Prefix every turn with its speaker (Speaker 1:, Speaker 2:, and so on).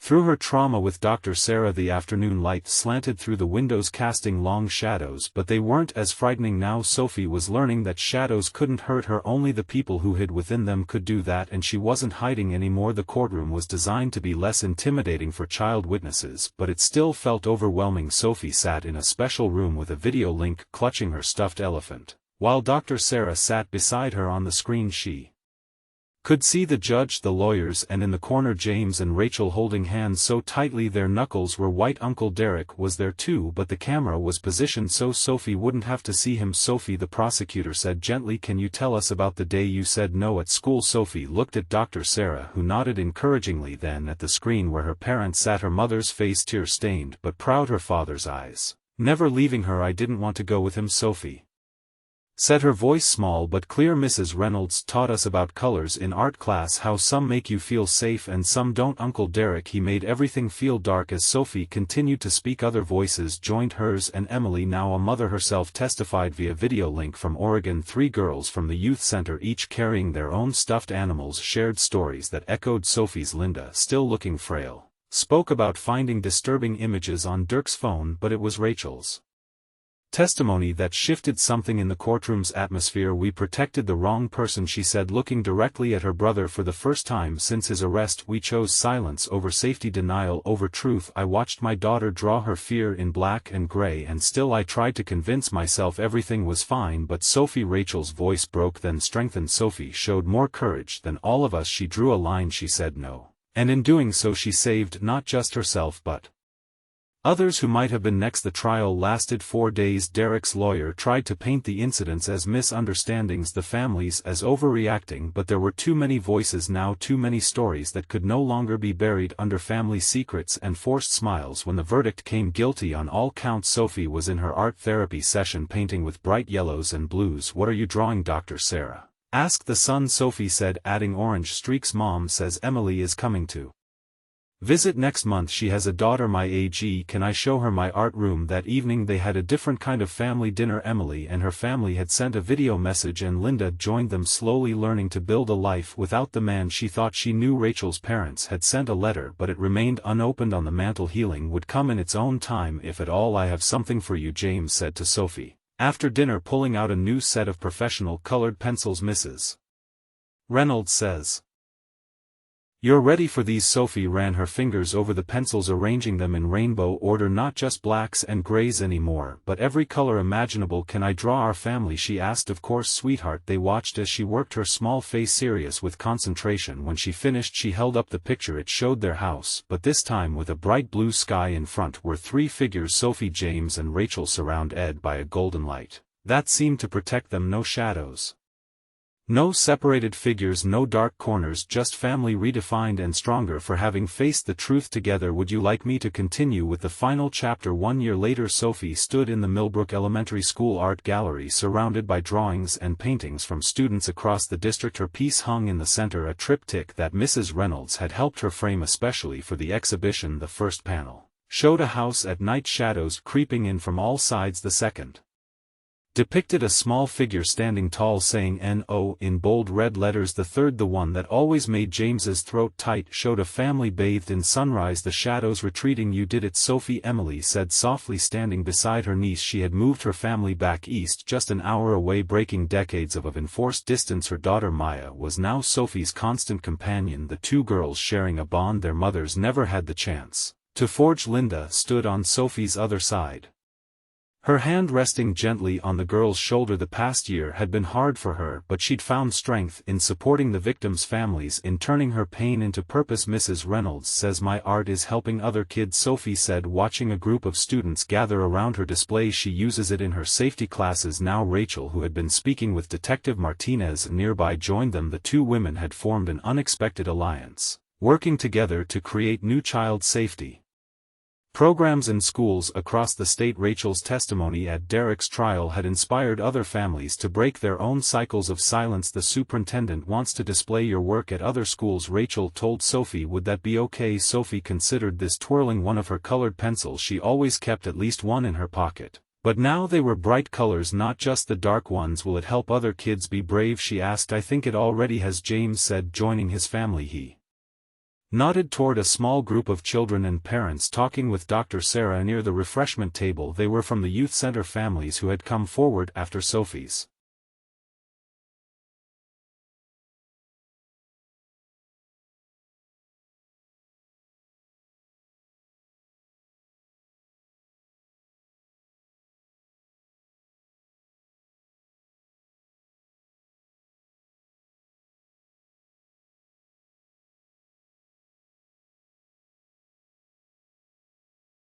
Speaker 1: Through her trauma with Dr. Sarah, the afternoon light slanted through the windows casting long shadows, but they weren't as frightening now. Sophie was learning that shadows couldn't hurt her, only the people who hid within them could do that, and she wasn't hiding anymore. The courtroom was designed to be less intimidating for child witnesses, but it still felt overwhelming. Sophie sat in a special room with a video link, clutching her stuffed elephant, while Dr. Sarah sat beside her. On the screen she could see the judge, the lawyers, and in the corner James and Rachel holding hands so tightly their knuckles were white. Uncle Derek was there too, but the camera was positioned so Sophie wouldn't have to see him. Sophie, the prosecutor said gently, can you tell us about the day you said no at school? Sophie looked at Dr. Sarah, who nodded encouragingly, then at the screen where her parents sat, her mother's face tear-stained but proud, her father's eyes never leaving her. I didn't want to go with him, Sophie said, her voice small but clear. Mrs. Reynolds taught us about colors in art class, how some make you feel safe and some don't. Uncle Derek, he made everything feel dark. As Sophie continued to speak, other voices joined hers, and Emily, now a mother herself, testified via video link from Oregon. 3 girls from the youth center, each carrying their own stuffed animals, shared stories that echoed Sophie's. Linda, still looking frail, spoke about finding disturbing images on Dirk's phone, but it was Rachel's testimony that shifted something in the courtroom's atmosphere. We protected the wrong person, she said, looking directly at her brother. For the first time since his arrest, we chose silence over safety, denial over truth. I watched my daughter draw her fear in black and gray, and still I tried to convince myself everything was fine. But Sophie, Rachel's voice broke then strengthened. Sophie showed more courage than all of us. She drew a line, she said no, and in doing so she saved not just herself but others who might have been next. The trial lasted 4 days. Derek's lawyer tried to paint the incidents as misunderstandings, the families as overreacting, but there were too many voices now, too many stories that could no longer be buried under family secrets and forced smiles. When the verdict came, guilty on all counts, Sophie was in her art therapy session, painting with bright yellows and blues. What are you drawing, Dr. Sarah asked the son. Sophie said, adding orange streaks. Mom says Emily is coming to visit next month. She has a daughter my age. Can I show her my art room? That evening they had a different kind of family dinner. Emily and her family had sent a video message, and Linda joined them, slowly learning to build a life without the man she thought she knew. Rachel's parents had sent a letter, but it remained unopened on the mantel. Healing would come in its own time, if at all. I have something for you, James said to Sophie after dinner, pulling out a new set of professional colored pencils. Mrs. Reynolds says, you're ready for these? Sophie ran her fingers over the pencils, arranging them in rainbow order, not just blacks and grays anymore, but every color imaginable. Can I draw our family? She asked. Of course, sweetheart. They watched as she worked, her small face serious with concentration. When she finished, she held up the picture. It showed their house, but this time with a bright blue sky. In front were 3 figures, Sophie, James and Rachel, surrounded by a golden light that seemed to protect them. No shadows, no separated figures, no dark corners, just family redefined and stronger for having faced the truth together. Would you like me to continue with the final chapter? 1 year later, Sophie stood in the Millbrook Elementary School art gallery, surrounded by drawings and paintings from students across the district. Her piece hung in the center, a triptych that Mrs. Reynolds had helped her frame especially for the exhibition. The first panel showed a house at night, shadows creeping in from all sides. The second depicted a small figure standing tall, saying "No" in bold red letters. The third, the one that always made James's throat tight, showed a family bathed in sunrise, the shadows retreating. You did it, Sophie, Emily said softly, standing beside her niece. She had moved her family back east, just an hour away, breaking decades of enforced distance. Her daughter Maya was now Sophie's constant companion, the 2 girls sharing a bond their mothers never had the chance to forge. Linda stood on Sophie's other side, her hand resting gently on the girl's shoulder. The past year had been hard for her, but she'd found strength in supporting the victims' families, in turning her pain into purpose. Mrs. Reynolds says my art is helping other kids, Sophie said, watching a group of students gather around her display. She uses it in her safety classes now. Rachel, who had been speaking with Detective Martinez nearby, joined them. The 2 women had formed an unexpected alliance, working together to create new child safety programs in schools across the state. Rachel's testimony at Derek's trial had inspired other families to break their own cycles of silence. The superintendent wants to display your work at other schools, Rachel told Sophie. Would that be okay? Sophie considered this, twirling one of her colored pencils. She always kept at least one in her pocket, but now they were bright colors, not just the dark ones. Will it help other kids be brave? She asked. I think it already has, James said, joining his family. He nodded toward a small group of children and parents talking with Dr. Sarah near the refreshment table. They were from the youth center families who had come forward after Sophie's